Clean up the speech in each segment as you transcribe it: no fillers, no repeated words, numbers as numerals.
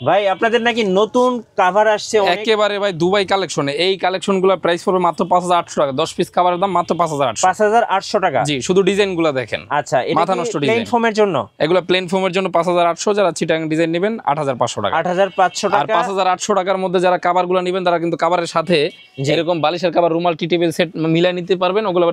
ভাই আপনাদের নাকি নতুন কভার আসছে একেবারে ভাই দুবাই কালেকশনে। এই কালেকশনগুলো প্রাইস পড়বে মাত্র 5800 টাকা। 10 পিস কভারের দাম মাত্র 5800 টাকা। জি, শুধু ডিজাইনগুলো দেখেন। আচ্ছা, এটা মাথা নষ্ট ডিজাইন। প্লেন ফোমের জন্য এগুলো প্লেন ফোমের জন্য 5800, যারা চিটাং ডিজাইন নেবেন 8500 টাকা। 8500 আর টাকা। 5800 টাকার মধ্যে যারা কভারগুলো নেবেন তারা কিন্তু কভারের সাথে এরকম বালিশের কভার, রুমাল, টি টেবিল সেট মিলাই নিতে পারবেন। ওগুলো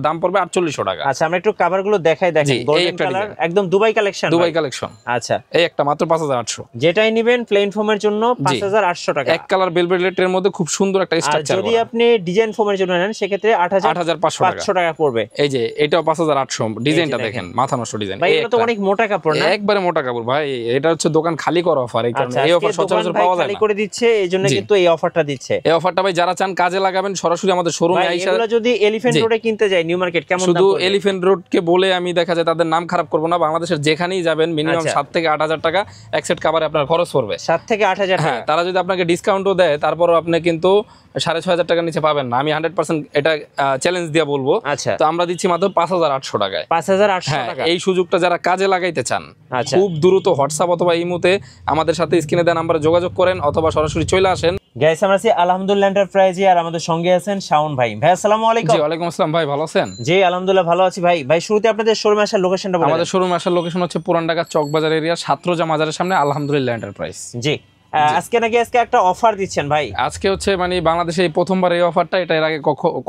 দাম পড়বে 4800 টাকা। আচ্ছা, আমরা একটু কভারগুলো দেখাই। দেখেন গোল্ডেন কালার, একদম দুবাই কালেকশন। Dubai collection. আচ্ছা, এই একটা মাত্র 5800। যেটাই নেবেন প্লেন ফোমের জন্য 5800 টাকা। এক কালার ভেলভেটের মধ্যে খুব সুন্দর একটা স্ট্রাকচার। যদি আপনি ডিজাইন ফোমের জন্য নেন সেক্ষেত্রে 8500 টাকা পড়বে। এই যে এটাও 5800। ডিজাইনটা দেখেন, মাথা নষ্ট ডিজাইন। ভাই এটা তো অনেক মোটা কাপড় না? একবারে মোটা কাপড় ভাই। এটা হচ্ছে দোকান খালি করা অফার। এই কারণে এই অফার সচরাচর পাওয়া যায় না। খালি করে দিচ্ছে, এইজন্য কিন্তু এই অফারটা দিচ্ছে। এই অফারটা ভাই যারা চান কাজে লাগাবেন সরাসরি আমাদের শোরুমে আইসা। এগুলো যদি এলিফ্যান্ট রোডে কিনতে যাই নিউ মার্কেট কেমন দাম পড়বে? শুধু এলিফ্যান্ট রোড কে বলে আমি দেখা যায় তাদের নাম খারাপ করব না। বাংলাদেশের যেখানেই যাবেন মিনিমাম 7 থেকে 8000 টাকা এক সেট কভারে আপনার খরচ পড়বে। 7 থেকে 8000 টাকা। তারা যদি আপনাকে ডিসকাউন্টও দেয় তারপরও আপনি কিন্তু 6500 টাকার নিচে পাবেন না। আমি 100% এটা চ্যালেঞ্জ দিয়ে বলবো। আচ্ছা, তো আমরা দিচ্ছি মাত্র 5800 টাকায়। 5800 টাকা। এই সুযোগটা যারা কাজে লাগাইতে চান আচ্ছা, খুব দ্রুত হোয়াটসঅ্যাপ অথবা ইমোতে আমাদের সাথে স্ক্রিনে দেওয়া নাম্বারে যোগাযোগ করেন অথবা সরাসরি চলে আসেন। গাইস, আমরা আছি আলহামদুলিল্লাহ এন্টারপ্রাইজে, আর আমাদের সঙ্গে আছেন শাওন ভাই। ভাই আসসালামু আলাইকুম। জি, ওয়ালাইকুম আসসালাম। ভাই ভালো আছেন? জি আলহামদুলিল্লাহ ভালো আছি ভাই। ভাই শুরুতে আপনাদের শোরুমে আসার লোকেশনটা বলেন। আমাদের শোরুমে আসার লোকেশন হচ্ছে পুরান ঢাকা চকবাজার এরিয়া, ছাত্রজা মাজারের সামনে আলহামদুলিল্লাহ এন্টারপ্রাইজ। জি, আজকে একটা অফার দিচ্ছেন ভাই? আজকে হচ্ছে মানে বাংলাদেশে এই প্রথমবার এই অফারটা, এটা এর আগে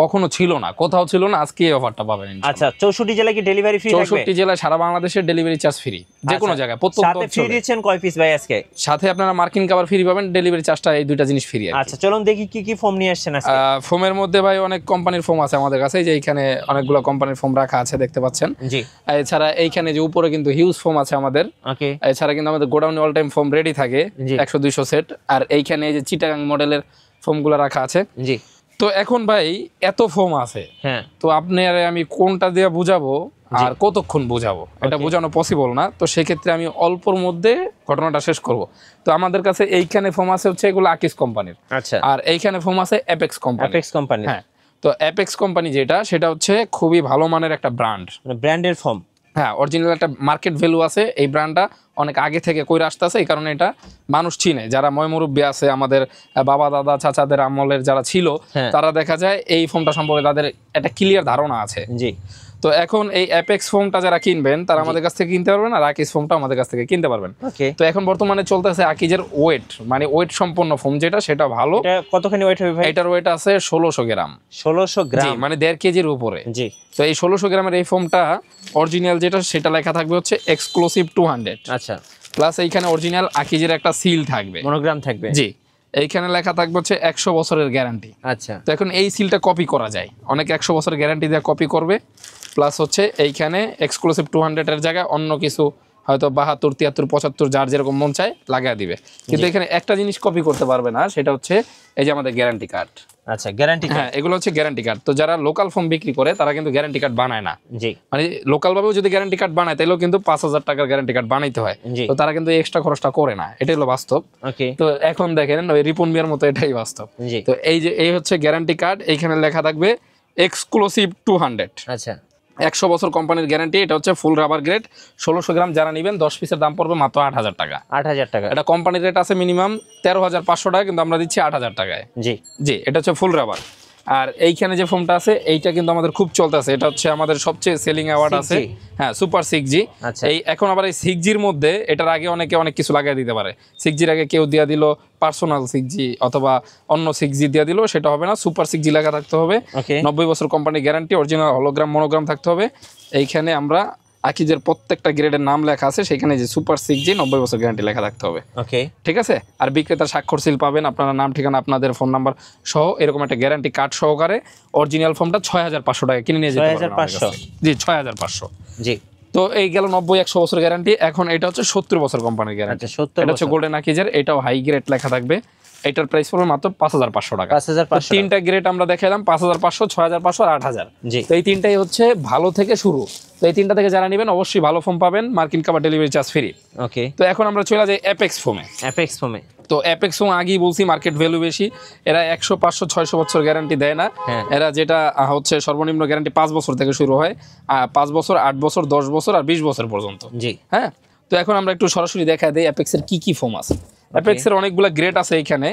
কখনো ছিল না, কোথাও ছিল না। আজকে এই অফারটা পাবেন ইনশাআল্লাহ। আচ্ছা, 64 জেলায় কি ডেলিভারি ফ্রি থাকবে? 64 জেলায় সারা বাংলাদেশে ডেলিভারি চার্জ ফ্রি, যে কোনো জায়গায় প্রত্যন্ত সাথে ফ্রি দিচ্ছেন কয় পিস ভাই আজকে? সাথে আপনারা মার্কিন কভার ফ্রি পাবেন, ডেলিভারি চার্জটা, এই দুইটা জিনিস ফ্রি। আচ্ছা, চলুন দেখি কি কি ফোম নিয়ে আসছেন আজকে। ফোমের মধ্যে ভাই অনেক কোম্পানির ফোম আছে আমাদের কাছে। যে এখানে অনেকগুলো কোম্পানির ফোম রাখা আছে দেখতে পাচ্ছেন। জি, এছাড়া এইখানে যে উপরে কিন্তু হিউজ ফোম আছে আমাদের। ওকে। এছাড়া কিন্তু আমাদের গোডাউনে অল টাইম ফোম রেডি থাকে 100-200 সেট। আর এইখানে এই যে চিটাগাং মডেলের ফোমগুলো রাখা আছে। জি, তো এখন ভাই এত ফোম আছে, হ্যাঁ, তো আপনি আর আমি কোনটা দিয়ে বুঝাবো আর কতক্ষণ বুঝাবো এটা বোঝানো পসিবল না। তো সেক্ষেত্রে আমি অল্পর মধ্যে ঘটনাটা শেষ করব। তো আমাদের কাছে এইখানে ফোম আছে হচ্ছে এগুলো আকিস কোম্পানির। আচ্ছা, আর এইখানে ফোম আছে অ্যাপেক্স কোম্পানি। হ্যাঁ, তো অ্যাপেক্স কোম্পানি সেটা হচ্ছে খুবই ভালো মানের একটা ব্র্যান্ড, ব্র্যান্ডের ফোম। হ্যাঁ, অরিজিনাল একটা মার্কেট ভ্যালু আছে। এই ব্র্যান্ডটা অনেক আগে থেকে কইরা আসতেছে, এই কারণে এটা মানুষ চিনে। যারা ময়মুরব্বী আছে, আমাদের বাবা দাদা চাচাদের আমলের যারা ছিল, তারা দেখা যায় এই ফোমটা সম্পর্কে তাদের একটা ক্লিয়ার ধারণা আছে। জি, তো এখন এই অ্যাপেক্স ফোমটা যারা কিনবেন তারা আমাদের কাছ থেকে কিনতে পারবেন, আর আকিজ ফোমটা আমাদের কাছ থেকে কিনতে পারবেন। তো এখন বর্তমানে চলতেছে আকিজের ওয়েট, মানে ওয়েট সম্পন্ন ফোম সেটা ভালো। এটা কতখানি ওয়েট হবে ভাই? এটার ওয়েট আছে 1600 গ্রাম। 1600 গ্রাম, মানে 1.5 কেজির উপরে। জি। তো এই 1600 গ্রামের এই ফোমটা অরিজিনাল সেটা লেখা থাকবে হচ্ছে এক্সক্লুসিভ 200। আচ্ছা, প্লাস এইখানে অরিজিনাল আকিজের একটা সিল থাকবে, মনোগ্রাম থাকবে। জি, এইখানে লেখা থাকবে হচ্ছে 100 বছরের গ্যারান্টি। আচ্ছা, তো এখন এই সিলটা কপি করা যায়, অনেকে 100 বছরের গ্যারান্টি দিয়ে কপি করবে। প্লাস হচ্ছে এইখানে এক্সক্লুসিভ 200 এর জায়গায় অন্য কিছু হয়তো 72, 73, 75 যার যেরকম মন চায় লাগায় দিবে। কিন্তু এখানে একটা জিনিস কপি করতে পারবে না, সেটা হচ্ছে এই যে আমাদের গ্যারান্টি কার্ড। আচ্ছা, গ্যারান্টি কার্ড। হ্যাঁ, এগুলো হচ্ছে গ্যারান্টি কার্ড। তো যারা লোকাল ফোম বিক্রি করে তারা কিন্তু গ্যারান্টি কার্ড বানায় না। জি, মানে লোকাল ভাবেও যদি গ্যারান্টি কার্ড বানায় তাহলেও কিন্তু 5000 টাকার গ্যারান্টি কার্ড বানাইতে হয়। তো তারা কিন্তু এক্সট্রা খরচটা করে না, এটাই হলো বাস্তব। ওকে। তো এখন দেখেন ওই রিপন মিয়ার মতো এটাই বাস্তব। তো এই হচ্ছে গ্যারান্টি কার্ড, এইখানে লেখা থাকবে এক্সক্লুসিভ 200। আচ্ছা, 100 বছর কোম্পানির গ্যারান্টি। এটা হচ্ছে ফুল রাবার গ্রেড 1600 গ্রাম। যারা নেবেন 10 পিসের দাম পড়বে মাত্র 8000 টাকা। 8000 টাকা। এটা কোম্পানির রেট আছে মিনিমাম 13500 টাকা, কিন্তু আমরা দিচ্ছি 8000 টাকায়। জি, এটা হচ্ছে ফুল রাবার। আর এইখানে যে ফোমটা আছে এইটা কিন্তু আমাদের খুব চলতেছে, এটা হচ্ছে আমাদের সবচেয়ে সেলিং অ্যাওয়ার্ড আছে। হ্যাঁ, সুপার 6G। এই এখন আবার এই 6Gর মধ্যে এটার আগে অনেকে অনেক কিছু লাগাই দিতে পারে। 6Gর আগে কেউ দিয়া দিল পার্সোনাল 6G অথবা অন্য 6G দিয়া দিল, সেটা হবে না। সুপার 6G লেখা থাকতে হবে, 90 বছর company guarantee, original hologram monogram থাকতে হবে। এইখানে আমরা আকিজের প্রত্যেকটা গ্রেডের নাম লেখা আছে, সেখানে যে সুপার 6G 90 বছর গ্যারান্টি লেখা থাকতে হবে। ওকে, ঠিক আছে। আর বিক্রেতার স্বাক্ষর সিল পাবেন, আপনারা নাম ঠিকানা আপনাদের ফোন নাম্বার সহ এরকম একটা গ্যারান্টি কার্ড সহকারে। অরিজিনাল ফোমটা 6500 টাকা কিনে নিয়ে যেতে পারবেন। 6500? জি, 6500। জি। তো এই গেল 90-100 বছর গ্যারান্টি। এখন এটা হচ্ছে 70 বছর কোম্পানির গ্যারান্টি। এটা হচ্ছে গোল্ডেন আকিজের, এটাও হাই গ্রেড লেখা থাকবে। এটার প্রাইস পড়বে মাত্র 5500 টাকা। 5500। তিনটা গ্রেড আমরা দেখাইলাম, 5500, 6500 আর 8000। তো এই তিনটাই হচ্ছে ভালো থেকে শুরু। তো এই তিনটা থেকে যারা নেবেন অবশ্যই ভালো ফোম পাবেন, মার্কিন কভার ডেলিভারি চার্জ ফ্রি। ওকে। তো এখন আমরা চলে যাই অ্যাপেক্স ফোমে। তো অ্যাপেক্স ফোম আগেই বলছি মার্কেট ভ্যালু বেশি। এরা 100, 500, 600 বছর গ্যারান্টি দেয় না। এরা যেটা হচ্ছে সর্বনিম্ন গ্যারান্টি 5 বছর থেকে শুরু হয়, 5 বছর, 8 বছর, 10 বছর আর 20 বছর পর্যন্ত। জি, হ্যাঁ। তো এখন আমরা একটু সরাসরি দেখা দেই অ্যাপেক্সের কি কি ফোম আছে। অ্যাপেক্স এর অনেকগুলো গ্রেড আছে এখানে।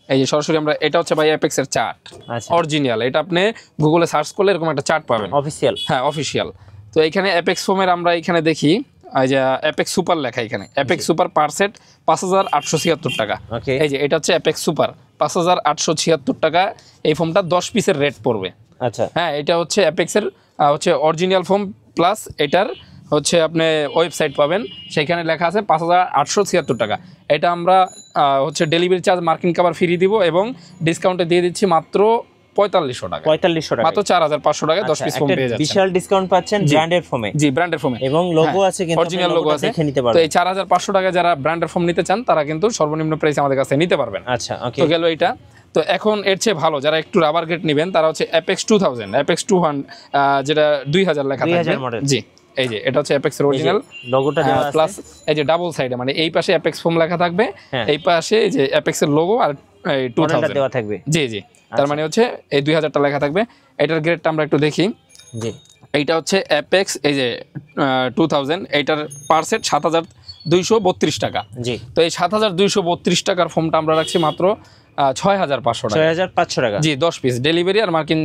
এই যে সরাসরি আমরা, এটা হচ্ছে ভাই অ্যাপেক্স এর চার্ট, আচ্ছা অরিজিনাল। এটা আপনি গুগলে সার্চ করলে এরকম একটা চার্ট পাবেন, অফিসিয়াল। হ্যাঁ অফিসিয়াল। তো এখানে অ্যাপেক্স ফোমের আমরা এখানে দেখি, এই যে অ্যাপেক্স সুপার লেখা এখানে, অ্যাপেক্স সুপার পার সেট 5876 টাকা। ওকে এই যে এটা হচ্ছে অ্যাপেক্স সুপার 5876 টাকা। এই ফোমটা 10 পিসের রেট পড়বে। আচ্ছা হ্যাঁ, এটা হচ্ছে অ্যাপেক্সের হচ্ছে অরিজিনাল ফোম, প্লাস এটার হচ্ছে আপনি ওয়েবসাইট পাবেন, সেখানে লেখা আছে 5876 টাকা। এটা আমরা হচ্ছে ডেলিভারি চার্জ মার্কিন কভার ফ্রি দিব এবং ডিসকাউন্টে দিয়ে দিচ্ছি মাত্র 4500 টাকা, 4500 টাকা, মাত্র 4500 টাকায় 10 পিস ফোম পেয়ে যাচ্ছেন। বিশাল ডিসকাউন্ট পাচ্ছেন ব্র্যান্ডের ফোমে। জি, ব্র্যান্ডের ফোমে এবং লোগো আছে, কিন্তু অরিজিনাল লোগো আছে, দেখে নিতে তো পারবেন। এই 4500 টাকা যারা ব্র্যান্ডের ফোম নিতে চান তারা কিন্তু সর্বনিম্ন প্রাইস আমাদের কাছে নিতে পারবেন। আচ্ছা ওকে, তো গেল এটা। তো এখন এর চেয়ে ভালো যারা একটু রাবার গ্রেড নেবেন তারা হচ্ছে অ্যাপেক্স 2000, অ্যাপেক্স 200, যেটা 2000 লেখা 2000 থাকবে। মডেল। জি, এই যে এটা হচ্ছে অ্যাপেক্স এর অরিজিনাল লোগোটা দেওয়া আছে, প্লাস এই যে ডাবল সাইডে, মানে এই পাশে অ্যাপেক্স ফোম লেখা থাকবে, হ্যাঁ। এই পাশে এই যে অ্যাপেক্স এর লোগো আর এই মডেলটা 2000 দেওয়া থাকবে। জি জি, তার মানে হচ্ছে এই 2000টা লেখা থাকবে। এটার গ্রেডটা আমরা একটু দেখি। জি, এইটা হচ্ছে অ্যাপেক্স এই যে 2000, এইটার পার সেট 7232 টাকা। জি, তো এই 7232 টাকার ফোমটা আমরা রাখছি মাত্র 6500 টাকা, 6500 টাকা। জি, 10 পিস ডেলিভারি আর মার্কিন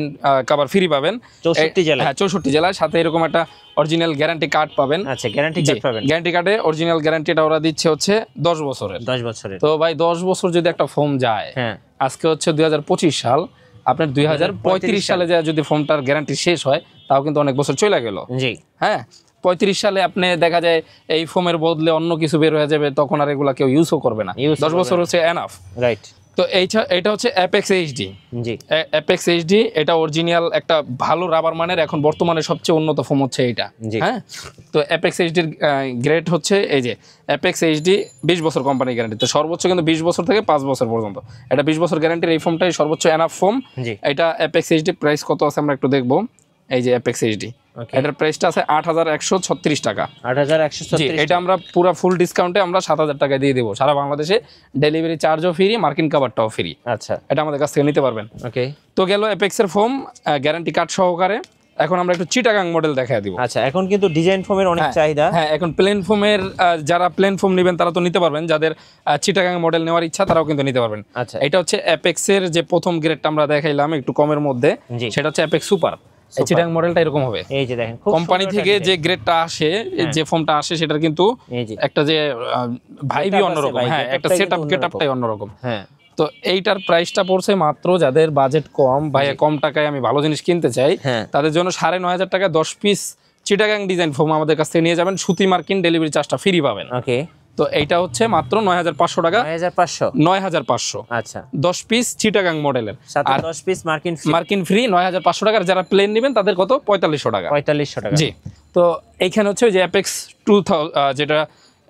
কভার ফ্রি পাবেন 64 জেলায়। হ্যাঁ 64 জেলায়, সাথে এরকম একটা অরিজিনাল গ্যারান্টি কার্ড পাবেন। আচ্ছা, গ্যারান্টি কার্ড পাবেন। গ্যারান্টি কার্ডে অরিজিনাল গ্যারান্টিটা ওরা দিচ্ছে হচ্ছে 10 বছরের। 10 বছরের। তো ভাই 10 বছর যদি একটা ফোম যায়, হ্যাঁ, আজকে হচ্ছে 2025 সাল, আপনার 2035 সালে যায় যদি ফোমটার গ্যারান্টি শেষ হয়, তাও কিন্তু অনেক বছর চলে গেল। জি, হ্যাঁ, 35 সালে আপনি দেখা যায় এই ফোমের বদলে অন্য কিছু বের হয়ে যাবে, তখন আর এগুলা কেউ ইউজও করবে না। 10 বছর হচ্ছে এনাফ। রাইট। তো এটা হচ্ছে অ্যাপেক্স এইচডি। জি, অ্যাপেক্স এইচডি এটা অরিজিনাল একটা ভালো রাবার মানের, এখন বর্তমানে সবচেয়ে উন্নত ফোম হচ্ছে এইটা। জি। হ্যাঁ, তো অ্যাপেক্স এইচডির গ্রেড হচ্ছে এই যে অ্যাপেক্স এইচডি 20 বছর কোম্পানি গ্যারান্টি। তো সর্বোচ্চ কিন্তু 20 বছর থেকে 5 বছর পর্যন্ত এটা 20 বছর গ্যারান্টির এই ফোমটাই সর্বোচ্চ এনাফ ফোম। জি, এটা অ্যাপেক্স এইচডি প্রাইস কত আছে আমরা একটু দেখবো। এই যে অ্যাপেক্স এইচডি, এটার প্রাইসটা আছে 8136 টাকা। 8136। জি, এটা আমরা পুরো ফুল ডিসকাউন্টে আমরা 7000 টাকায় দিয়ে দেবো সারা বাংলাদেশে, ডেলিভারি চার্জও ফ্রি, মার্কিন কভারটাও ফ্রি। আচ্ছা এটা আমাদের কাছ থেকে নিতে পারবেন। ওকে, তো গেল অ্যাপেক্সের ফোম গ্যারান্টি কার্ড সহকারে। এখন আমরা একটু চিটাগাং মডেল দেখায় দিব। আচ্ছা, এখন কিন্তু ডিজাইন ফোমের অনেক চাহিদা। হ্যাঁ, এখন প্লেন ফোমের যারা প্লেন ফোম নেবেন তারা তো নিতে পারবেন, যাদের চিটাগাং মডেল নেওয়ার ইচ্ছা তারাও কিন্তু নিতে পারবেন। আচ্ছা, এটা হচ্ছে অ্যাপেক্সের যে প্রথম গ্রেডটা আমরা দেখাইলাম একটু কমের মধ্যে, জি। সেটা হচ্ছে অ্যাপেক্স সুপার। চিটাগাং মডেলটা এরকম হবে। এই যে দেখেন, খুব কোম্পানি সুন্দর থেকে একটা যে গ্রেডটা আসে, যে ফোমটা আসে, সেটার কিন্তু এই যে একটা যে ভাইবই Setup আছে অন্যরকম। ভাই, হ্যাঁ, একটা setup-টাই সেটআপ কিন্তু গেটআপটাই অন্যরকম। হ্যাঁ, তো এইটার প্রাইসটা পড়ছে মাত্র, যাদের বাজেট কম, ভাইয়া কম টাকায় আমি ভালো জিনিস কিনতে চাই, হ্যাঁ। তাদের জন্য 9500 টাকা 10 পিস চিটাগাং ডিজাইন ফোম আমাদের কাছ থেকে নিয়ে যাবেন, সুতি মার্কিন ডেলিভারি চার্জটা ফ্রি পাবেন। ওকে, তো এইটা হচ্ছে মাত্র 9500 টাকা, 9500। 9500, আচ্ছা, 10 পিস চিটাগাং মডেলের, সাথে আর 10 পিস মার্কিন মার্কিন ফ্রি 9500 টাকার। যারা প্লেন নেবেন তাদের কত 4500 টাকা। 4500 টাকা। জি, তো এইখানে হচ্ছে যে অ্যাপেক্স 2000, যেটা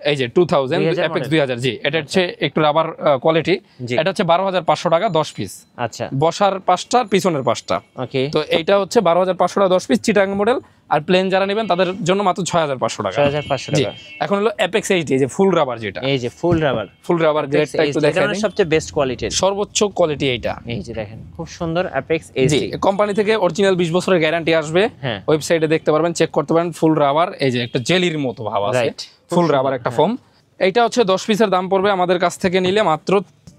এই যে 2000 অ্যাপেক্স 2000, জি, এটা হচ্ছে একটু রাবার কোয়ালিটি। জি। এটা হচ্ছে 12500 টাকা 10 পিস, আচ্ছা বসার 5টা আর পিছনের 5টা। ওকে, তো এইটা হচ্ছে 12500 টাকা 10 পিস চিটাগাং মডেল, আর প্লেন যারা নেবেন তাদের জন্য মাত্র 6500 টাকা। 6500 জি, টাকা। এখন হলো অ্যাপেক্স এইচডি, যে ফুল রাবার, যেটা এই যে ফুল রাবার, ফুল রাবার গ্রেডটা একটু দেখাই দিই। সবচেয়ে বেস্ট কোয়ালিটির, সর্বোচ্চ কোয়ালিটি এইটা। এই যে দেখেন, খুব সুন্দর অ্যাপেক্স জি, এইচডি। কোম্পানি থেকে অরিজিনাল 20 বছরের গ্যারান্টি আসবে। হ্যাঁ, ওয়েবসাইটে দেখতে পারবেন, চেক করতে পারেন। ফুল রাবার, এই যে একটা জেলির মতো ভাব আছে, রাইট, ফুল রাবার একটা ফোম। এইটা হচ্ছে 10 পিসের দাম পড়বে আমাদের কাছ থেকে নিলে মাত্র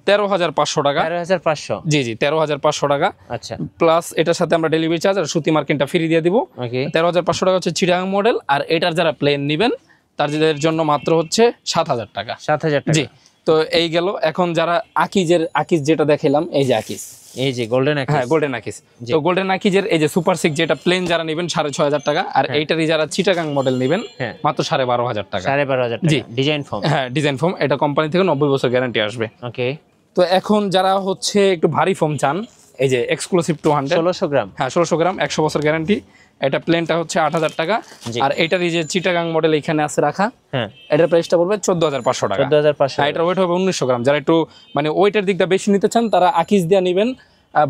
13500 টাকা। 13500। জি জি, 13500 টাকা, আচ্ছা প্লাস এটার সাথে আমরা ডেলিভারি চার্জ আর সুতি মার্কিনটা ফ্রি দিয়ে দিব। ওকে, 13500 টাকা হচ্ছে চিটাগাং মডেল, আর এটার যারা প্লেন নেবেন তাদের জন্য মাত্র হচ্ছে 7000 টাকা। 7000 টাকা। জি, তো এই গেল। এখন যারা আকিজ যেটা দেখাইলাম, এই যে আকিজ, এই যে গোল্ডেন হ্যাঁ গোল্ডেন আকিজ। তো গোল্ডেন আকিজের এই যে সুপার 6, যেটা প্লেন যারা নেবেন 6500 টাকা, আর এইটারই যারা চিটাগাং মডেল নেবেন হ্যাঁ, মাত্র 12500 টাকা। 12500 জি। টাকা ডিজাইন ফোম। হ্যাঁ, ডিজাইন ফোম। এটা কোম্পানি থেকে 90 বছর গ্যারান্টি আসবে। ওকে, তো এখন যারা হচ্ছে একটু ভারী ফোম চান, এই যে এক্সক্লুসিভ 200, 1600 গ্রাম। হ্যাঁ 1600 গ্রাম, 100 বছর গ্যারান্টি। এটা প্লেনটা হচ্ছে 8000 টাকা, জি। আর এটার এই যে চিটাগাং মডেল এখানে আছে রাখা, হ্যাঁ, এটার প্রাইসটা পড়বে 14500 টাকা। 14500। হ্যাঁ, এটার ওয়েট হবে 1900 গ্রাম। যারা একটু মানে ওয়েটের দিকটা বেশি নিতে চান তারা আকিজ দিয়ে নেবেন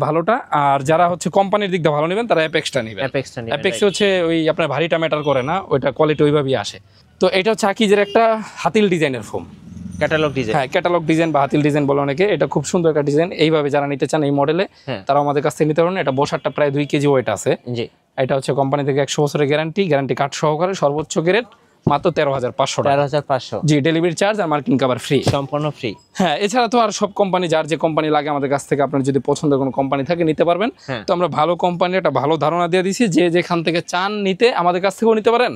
ভালোটা, আর যারা হচ্ছে কোম্পানির দিকটা ভালো নেবেন তারা অ্যাপেক্সটা নেবেন। অ্যাপেক্সটা নেবেন। অ্যাপেক্স হচ্ছে ওই আপনার ভারীটা ম্যাটার করে না, ওইটা কোয়ালিটি ওইভাবেই আসে। তো এটা হচ্ছে আকিজের একটা হাতিল ডিজাইনের ফোম, ক্যাটালগ ডিজাইন। হ্যাঁ ক্যাটালগ ডিজাইন বা হাতিল ডিজাইন বলে অনেকে। এটা খুব সুন্দর একটা ডিজাইন, এইভাবে যারা নিতে চান এই মডেলে হ্যাঁ, তারা আমাদের কাছ থেকে নিতে পারেন। এটা বসারটা প্রায় 2 কেজি ওয়েট আছে। জি, এটা হচ্ছে কোম্পানি থেকে 100 বছরের গ্যারান্টি কার্ড সহকারে, সর্বোচ্চ গ্রেড মাত্র 13,500 টাকা। 13,500। জি, ডেলিভারি চার্জ আর মার্কিং কভার ফ্রি, সম্পূর্ণ ফ্রি। হ্যাঁ। এছাড়া তো আর সব কোম্পানি, যার যে কোম্পানি লাগে আমাদের কাছ থেকে আপনার যদি পছন্দের কোনো কোম্পানি থাকে নিতে পারবেন। তো আমরা ভালো কোম্পানির একটা ভালো ধারণা দিয়ে দিছি, যে যেখান থেকে চান নিতে আমাদের কাছ থেকেও নিতে পারেন,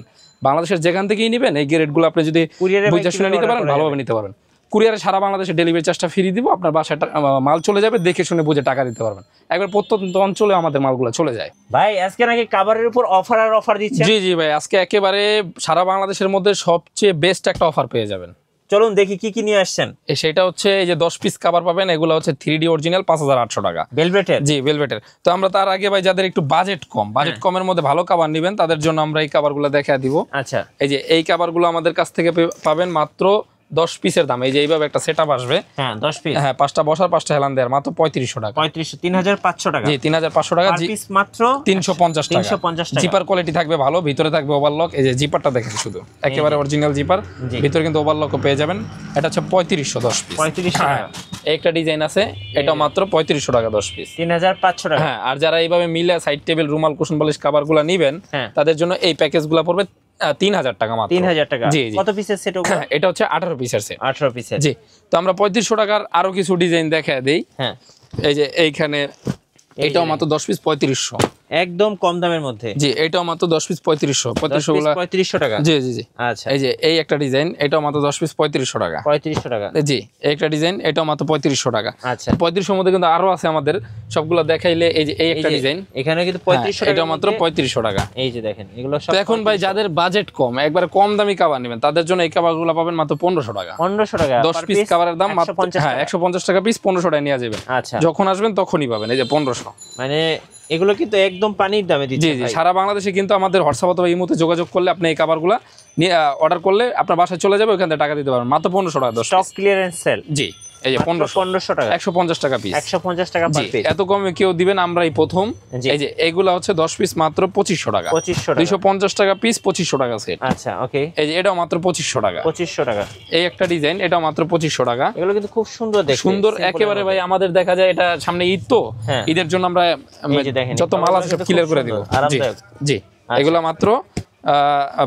বাংলাদেশের যেখান থেকেই নেবেন এই গ্রেডগুলো আপনি যদি বুঝে শুনে নিতে পারেন, ভালোভাবে নিতে পারেন। কুরিয়ারে সারা বাংলাদেশে ডেলিভারি চার্জটা ফ্রি দিব, আপনার বাসায় মাল চলে যাবে, দেখে শুনে বুঝে টাকা দিতে পারবেন। একবার প্রত্যন্ত অঞ্চলে আমাদের মালগুলো চলে যায়। ভাই আজকে নাকি কাভারের উপর অফার দিচ্ছেন? জি জি ভাই, আজকে একেবারে সারা বাংলাদেশের মধ্যে সবচেয়ে বেস্ট একটা অফার পেয়ে যাবেন। চলুন দেখি কি কি নিয়ে আসছেন। সেটা হচ্ছে এই যে 10 পিস কভার পাবেন, এগুলো হচ্ছে 3D অরিজিনাল 5,800 টাকা, ভেলভেটের। জি, ভেলভেটের। তো আমরা তার আগে ভাই যাদের একটু বাজেট কমের মধ্যে ভালো কভার নেবেন, তাদের জন্য আমরা এই কভারগুলো দেখায় দিব। আচ্ছা, এই যে এই কভারগুলো আমাদের কাছ থেকে পাবেন মাত্র 10 পিসের দাম। এই যে এইভাবে একটা সেটআপ আসবে, হ্যাঁ 10 পিস, হ্যাঁ 5টা বসার 5টা হেলান দেওয়ার, মাত্র 3500 টাকা। 3,500 টাকা। জি, 3,500 টাকা। পার পিস মাত্র 350 টাকা। 350 টাকা। জিপার কোয়ালিটি থাকবে ভালো, ভিতরে থাকবে ওভারলক। এই যে জিপারটা দেখেন, শুধু একেবারে অরিজিনাল জিপার, ভিতরে কিন্তু ওভারলকও পেয়ে যাবেন। এটা হচ্ছে 3500 10 পিস। 3500 টাকা। একটা ডিজাইন আছে, এটা মাত্র 3500 টাকা 10 পিস, 3,500 টাকা। হ্যাঁ। আর যারা এইভাবে মিলে সাইড টেবিল, রুমাল, কুশন বালিশ কভারগুলো নেবেন, তাদের জন্য এই প্যাকেজগুলো পড়বে 3,000 টাকা মাত্র। 3,000 টাকা। জি জি। কত পিসের সেট ওগুলো? এটা হচ্ছে 18 পিসের সেট। 18 পিসের। জি। তো আমরা 3500 টাকার আরো কিছু ডিজাইন দেখায় দেই। হ্যাঁ, এই যে এইখানে এটাও মাত্র 10 পিস 3500, একদম কম দামের মধ্যে। জি, এটাও মাত্র 10 পিস 3500। 3500 টাকা। জি জি জি। আচ্ছা, এই যে এই একটা ডিজাইন, এটাও মাত্র 10 পিস 3500 টাকা। 3500 টাকা। জি, এই একটা ডিজাইন, এটাও মাত্র 3500 টাকা। আচ্ছা, 3500 মধ্যে কিন্তু আরো আছে আমাদের, সবগুলো দেখাইলে এই যে এই একটা ডিজাইন, এখানে কিন্তু 3500 টাকা, এটাও মাত্র 3500 টাকা। এই যে দেখেন এগুলো সব। তো এখন ভাই যাদের বাজেট কম, একবারে কম দামি কভার নেবেন, তাদের জন্য এই কভারগুলো পাবেন মাত্র 1500 টাকা। 1500 টাকা। 10 পিস কভারের দাম মাত্র 150 টাকা পিস, 1500 টাকা নিয়ে যাবেন। আচ্ছা, যখন আসবেন তখনই পাবেন। এই যে 1500, মানে এগুলো কিন্তু একদম পানির দামে দিচ্ছে। জি জি। সারা বাংলাদেশে কিন্তু আমাদের হোয়াটসঅ্যাপ অথবা ইমোতে যোগাযোগ করলে আপনি এই কভারগুলো নিয়ে অর্ডার করলে আপনার বাসায় চলে যাবে, ওখান থেকে টাকা দিতে পারবেন মাত্র 1500 টাকা 10 স্টক ক্লিয়ারেন্স সেল। জি, এই যে 1500 টাকা, 150 টাকা পিস, 150 টাকা পার পিস। এত কমে কেউ দিবেন, আমরাই প্রথম। এই যে এগুলা হচ্ছে 10 পিস মাত্র 2500 টাকা, 2500 টাকা, 250 টাকা পিস, 2500 টাকা সেট। আচ্ছা, ওকে। এই যে এটাও মাত্র 2500 টাকা, 2500 টাকা। এই একটা ডিজাইন, এটাও মাত্র 2500 টাকা। এগুলো কিন্তু খুব সুন্দর দেখতে, সুন্দর একেবারে ভাই। আমাদের দেখা যায় এটা সামনে ঈদ, তো ঈদের জন্য আমরা যত মাল আছে সব ক্লিয়ার করে দিব। জি জি। এগুলা মাত্র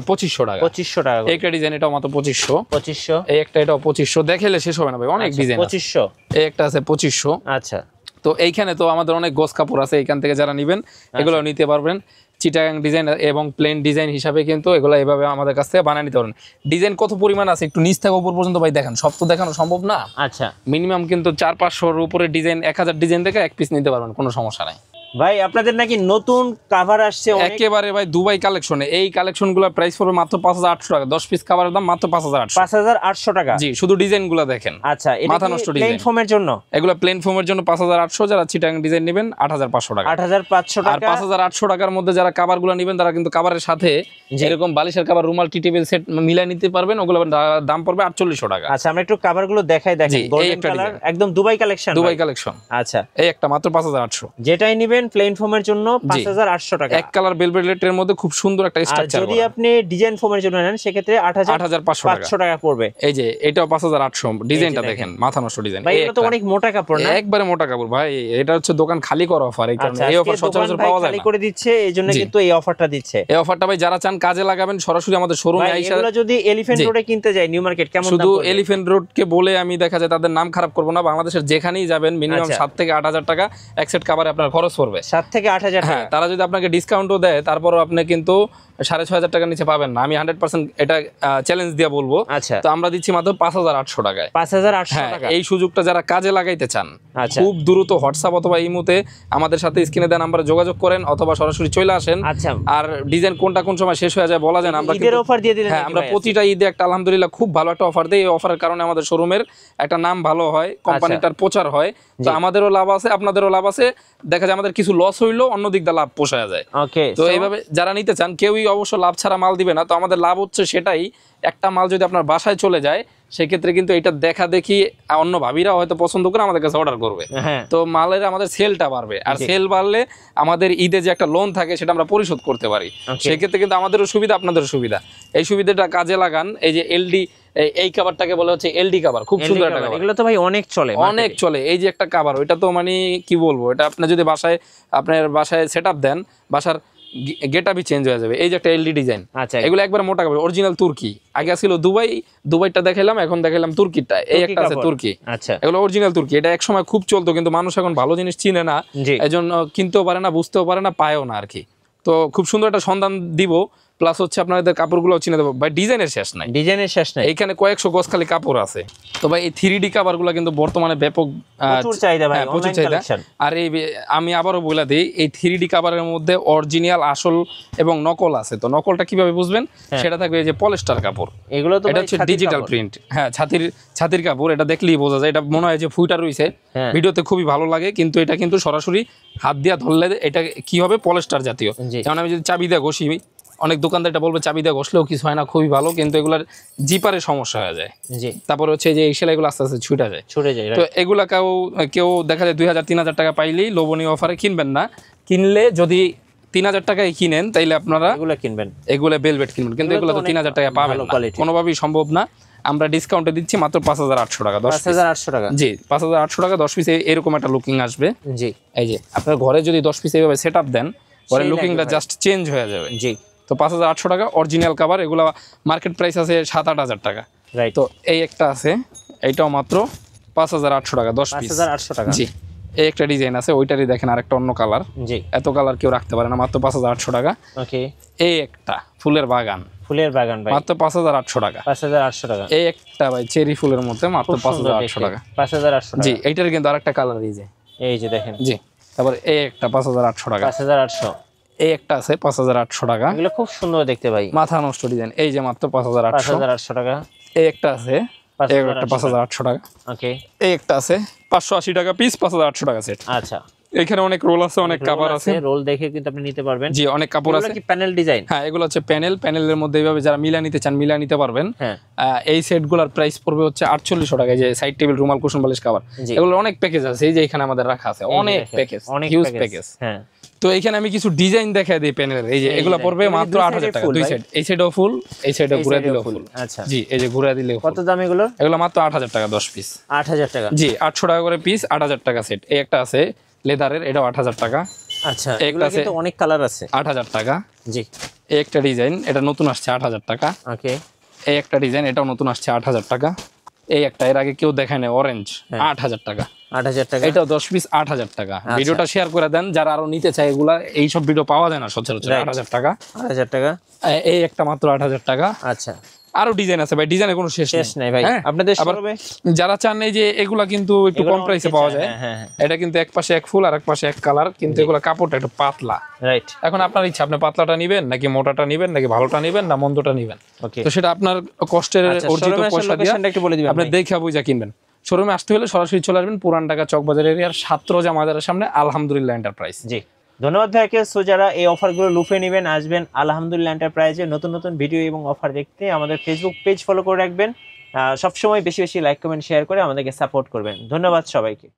2500 টাকা, 2500 টাকা। এই একটা ডিজাইন, এটাও মাত্র 2500। 2500, এই একটা, এটাও 2500। দেখাইলে শেষ হবে না ভাই, অনেক ডিজাইন। 2500, এই একটা আছে 2500। আচ্ছা। তো এইখানে তো আমাদের অনেক গোস কাপড় আছে, এইখান থেকে যারা নেবেন এগুলো নিতে পারবেন। চিটাগাং ডিজাইন এবং প্লেন ডিজাইন হিসাবে কিন্তু এগুলো এভাবে আমাদের কাছ থেকে বানিয়ে নিতে পারবেন। ডিজাইন কত পরিমাণ আছে, একটু নিচ থেকে উপর পর্যন্ত ভাই দেখেন, সব তো দেখানো সম্ভব না। আচ্ছা, মিনিমাম কিন্তু 400-500-এর উপরে ডিজাইন, 1000 ডিজাইন থেকে এক পিস নিতে পারবেন, কোনো সমস্যা নাই। ভাই আপনাদের নাকি নতুন কভার আসছে অনেক? একেবারে ভাই দুবাই কালেকশনে, এই কালেকশনগুলো প্রাইস পড়বে মাত্র 5800 টাকা। 10 পিস কভারের দাম মাত্র 5800। 5800 টাকা। জি, শুধু ডিজাইনগুলো দেখেন। আচ্ছা, এটা মাথা নষ্ট ডিজাইন। প্লেন ফোমের জন্য, এগুলো প্লেন ফোমের জন্য 5800, যারা চিটাগাং ডিজাইন নেবেন 8500 টাকা। 8500 আর টাকা। 5800 টাকার মধ্যে যারা কভারগুলো নেবেন, তারা কিন্তু কভারের সাথে এরকম বালিশের কভার, রুমাল, টি টেবিল সেট মিলাই নিতে পারবেন। ওগুলো দাম পড়বে 4800 টাকা। আচ্ছা, আমরা একটু কভারগুলো দেখাই, দেখেন গোল্ডেন কালার, একদম দুবাই কালেকশন। Dubai collection. আচ্ছা, এই একটা মাত্র 5800। যেটাই নেবেন প্লেন ফোমের জন্য 5800 টাকা। এক কালার ভেলভেটের মধ্যে খুব সুন্দর একটা স্ট্রাকচার। যদি আপনি ডিজাইন ফোমের জন্য নেন সেক্ষেত্রে 8500 টাকা পড়বে। এই যে এটাও 5800। ডিজাইনটা দেখেন, মাথা নষ্ট ডিজাইন। ভাই এটা তো অনেক মোটা কাপড় না? একবারে মোটা কাপড় ভাই। এটা হচ্ছে দোকান খালি করা অফার, এই কারণে এই অফার সচরাচর পাওয়া যায় না। খালি করে দিচ্ছে, এইজন্য কিন্তু এই অফারটা দিচ্ছে। এই অফারটা ভাই যারা চান কাজে লাগাবেন, সরাসরি আমাদের শোরুমে আইসা। এগুলো যদি এলিফ্যান্ট রোডে কিনতে যাই, নিউ মার্কেট, কেমন দাম পড়বে? শুধু এলিফ্যান্ট রোড কে বলে আমি দেখা যায় তাদের নাম খারাপ করব না, বাংলাদেশের যেখানেই যাবেন মিনিমাম 7 থেকে 8000 টাকা এক সেট কভারে আপনার খরচ পড়বে। 7 থেকে 8000 টাকা। হ্যাঁ, তারা যদি আপনাকে ডিসকাউন্টও দেয়, তারপরও আপনি কিন্তু 6500 টাকার নিচে পাবেন না। আমি 100% এটা চ্যালেঞ্জ দিয়ে বলবো। আচ্ছা, তো আমরা দিচ্ছি মাত্র 5800 টাকায়। 5800 টাকা। এই সুযোগটা যারা কাজে লাগাইতে চান, আচ্ছা, খুব দ্রুত হোয়াটসঅ্যাপ অথবা ইমোতে আমাদের সাথে স্ক্রিনে দেওয়া নাম্বারে যোগাযোগ করেন, অথবা সরাসরি চলে আসেন। আচ্ছা, আর ডিজাইন কোনটা কোন সময় শেষ হয়ে যায় বলা যায় না। আমরা ঈদের অফার দিয়ে দিলেন? হ্যাঁ, আমরা প্রতিটা ঈদে একটা আলহামদুলিল্লাহ খুব ভালো একটা অফার দেই। এই অফারের কারণে আমাদের শোরুমের একটা নাম ভালো হয়, কোম্পানিটার প্রচার হয়। তো আমাদেরও লাভ আছে, আপনাদেরও লাভ আছে। দেখা যায় আমাদের কিছু লস হইলো, অন্য দিক দিয়ে লাভ পোষায় যায়। ওকে, তো এইভাবে যারা নিতে চান, কেউই অবশ্য লাভ ছাড়া মাল দিবে না। তো আমাদের লাভ হচ্ছে সেটাই, একটা মাল যদি আপনার বাসায় চলে যায়, সেক্ষেত্রে কিন্তু এটা দেখা দেখি অন্য ভাবিরা হয়তো পছন্দ করে আমাদের কাছে অর্ডার করবে। তো মালের আমাদের সেলটা বাড়বে, আর সেল বাড়লে আমাদের ঈদে যে একটা লোন থাকে সেটা আমরা পরিশোধ করতে পারি। সেক্ষেত্রে কিন্তু আমাদেরও সুবিধা, আপনাদেরও সুবিধা। এই সুবিধাটা কাজে লাগান। এই যে এলডি, এই কভারটাকে বলা হচ্ছে এলডি কভার, খুব সুন্দর একটা কভার। এগুলো তো ভাই অনেক চলে, অনেক চলে। এই যে একটা কভার, ওইটা তো মানে কি বলবো, এটা আপনি যদি আপনার বাসায় সেটআপ দেন, বাসার গেটআপই চেঞ্জ হয়ে যাবে। এই যে একটা এলডি ডিজাইন, আচ্ছা এগুলো একবার মোটা কাপড়, অরিজিনাল তুর্কি। আগে ছিল দুবাইটা দেখাইলাম, এখন দেখাইলাম তুর্কিটা। এই একটা আছে তুর্কি, আচ্ছা এগুলো অরিজিনাল তুর্কি। এটা এক সময় খুব চলতো, কিন্তু মানুষ এখন ভালো জিনিস চিনে না, এজন্য কিনতেও পারে না, বুঝতেও পারে না, পায়ও না আর কি। তো খুব সুন্দর একটা সন্ধান দিব, প্লাস হচ্ছে আপনাদের কাপড়গুলো চিনে দেবো ভাই। ডিজাইনের শেষ নাই, ডিজাইনের শেষ নাই, এখানে কয়েকশো গজ খালি কাপড় আছে। তো ভাই এই 3D কাভারগুলো কিন্তু বর্তমানে ব্যাপক প্রচুর চাহিদা ভাই, প্রচুর চাহিদা। আর এই আমি আবারও বলে দিই, এই 3D কাভারের মধ্যে অরিজিনাল, আসল এবং নকল আছে। তো নকলটা কিভাবে বুঝবেন, সেটা থাকবে এই যে পলিস্টার কাপড়, এগুলো তো এটা হচ্ছে ডিজিটাল প্রিন্ট। হ্যাঁ, ছাতির কাপড়, এটা দেখলেই বোঝা যায়। এটা মনে হয় যে ফুইটা রইছে, ভিডিওতে খুবই ভালো লাগে, কিন্তু এটা কিন্তু সরাসরি হাত দিয়া ধরলে এটা কি হবে, পলিস্টার জাতীয়। যেমন আমি যদি চাবি দিয়ে ঘষি, অনেক দোকানদার এটা বলবে চাবি দিয়ে ঘষলেও কিছু হয় না, খুবই ভালো, কিন্তু এগুলার জিপারে সমস্যা হয়ে যায়। তারপরে হচ্ছে যে এই সেলাইগুলো আস্তে আস্তে ছুটে যায়। তো এগুলা কেউ দেখা যায় 2000-3000 টাকা পাইলেই লোভনীয় অফারে কিনবেন না। কিনলে যদি 3000 টাকায় কিনেন, তাইলে আপনারা এগুলো বেলভেট কিনবেন, কিন্তু এগুলো তো 3000 টাকা পাবেন না, কোনোভাবেই সম্ভব না। আমরা ডিসকাউন্টে দিচ্ছি মাত্র 5800 টাকা, 5800 টাকা। জি, 5800 টাকা 10 পিস, এরকম একটা লুকিং আসবে। জি, এই যে আপনার ঘরে যদি 10 পিস এইভাবে সেট আপ দেন, পরে লুকিংটা জাস্ট চেঞ্জ হয়ে যাবে। জি, তো 5800 টাকা অরিজিনাল কাভার। এগুলো মার্কেট প্রাইস আছে 7-8 টাকা। তো এই একটা আছে, এইটাও মাত্র 5800 টাকা, 10 পিস 5800 টাকা। জি, এই একটা ডিজাইন আছে, ওইটারই দেখেন আরেকটা অন্য কালার। জি, এত কালার কেউ রাখতে পারে না, মাত্র 5800 টাকা। ওকে, এই একটা ফুলের বাগান ভাই, মাত্র 5800 টাকা, 5800 টাকা। এই একটা ভাই চেরি ফুলের মধ্যে মাত্র 5800 টাকা, 5800 টাকা। জি, এইটার কিন্তু আরেকটা কালার, এই যে দেখেন। জি, তারপর এই একটা 5800 টাকা, 5800। এই একটা আছে 5800 টাকা, এগুলো খুব সুন্দর দেখতে ভাই, মাথা নষ্ট ডিজাইন। এই যে মাত্র 5800 টাকা। এই একটা আছে, এই একটা 5800 টাকা। ওকে, এই একটা আছে 580 টাকা পিস, 5800 টাকা সেট। আচ্ছা, এখানে অনেক রোল আছে, অনেক কাভার আছে, রোল দেখে কিন্তু আপনি নিতে পারবেন। জি, অনেক কাপড় আছে। কি প্যানেল ডিজাইন? হ্যাঁ, এগুলো হচ্ছে প্যানেলের মধ্যে এইভাবে যারা মিলা নিতে চান মিলা নিতে পারবেন। এই সেটগুলোর প্রাইস পড়বে হচ্ছে 4800 টাকা। যে সাইড টেবিল, রুমাল, কুশন, বালিশ, কাভার, এগুলো অনেক প্যাকেজ আছে। এই যে এখানে আমাদের রাখা আছে অনেক প্যাকেজ, হিউজ প্যাকেজ। হ্যাঁ, তো এখানে আমি কিছু ডিজাইন দেখাই দিই প্যানেলের। এই যে এগুলো পড়বে মাত্র 8000 টাকা, দুই সেট। এই সেটও ফুল, এই সেটও ঘুরে দিলেও ফুল। আচ্ছা, জি, এই যে ঘুরে দিলেও। কত দাম এগুলো? এগুলো মাত্র 8000 টাকা, 10 পিস 8000 টাকা। জি, 800 টাকা করে পিস, 8000 টাকা সেট। এই একটা আছে লেদারের, এটাও 8000 টাকা। আচ্ছা, এগুলো কিন্তু অনেক কালার আছে, 8000 টাকা। জি, এই একটা ডিজাইন, এটা নতুন আসছে, 8000 টাকা। ওকে, এই একটা ডিজাইন, এটাও নতুন আসছে, 8000 টাকা। এই একটা এর আগে কেউ দেখায় না, অরেঞ্জ, 8000 টাকা, 8000 টাকা। এটাও 10 পিস, 8000 টাকা। ভিডিওটা শেয়ার করে দেন যারা আরো নিতে চায়, এগুলা এইসব ভিডিও পাওয়া যায় না সচরাচর। 8000 টাকা, 8000 টাকা। এই একটা মাত্র 8000 টাকা। আচ্ছা, আরো ডিজাইন আছে ভাই, ডিজাইনের কোনো শেষ নাই ভাই। আপনাদের শোরুমে যারা চান এই যে এগুলা কিন্তু একটু কম প্রাইসে পাওয়া যায়। এটা কিন্তু এক পাশে এক ফুল আর এক পাশে এক কালার, কিন্তু এগুলা কাপড়টা একটু পাতলা। রাইট, এখন আপনার ইচ্ছা, আপনি পাতলাটা নেবেন নাকি মোটাটা নেবেন নাকি ভালোটা নেবেন না মন্দটা নেবেন। তো সেটা আপনার কষ্টের অর্জিত পয়সা দিয়ে আপনি দেখে বুঝা কিনবেন। শোরুমে আসতে হলে সরাসরি চলে আসবেন পুরান ঢাকা চকবাজার এরিয়ার সাতরোজা মাজারের সামনে আলহামদুলিল্লাহ এন্টারপ্রাইজ। জি, ধন্যবাদ ভাইকে। সো যারা এই অফারগুলো লুফে নেবেন, আসবেন আলহামদুলিল্লাহ এন্টারপ্রাইজে। নতুন নতুন ভিডিও এবং অফার দেখতে আমাদের ফেসবুক পেজ ফলো করে রাখবেন। সবসময় বেশি বেশি লাইক, কমেন্ট, শেয়ার করে আমাদেরকে সাপোর্ট করবেন। ধন্যবাদ সবাইকে।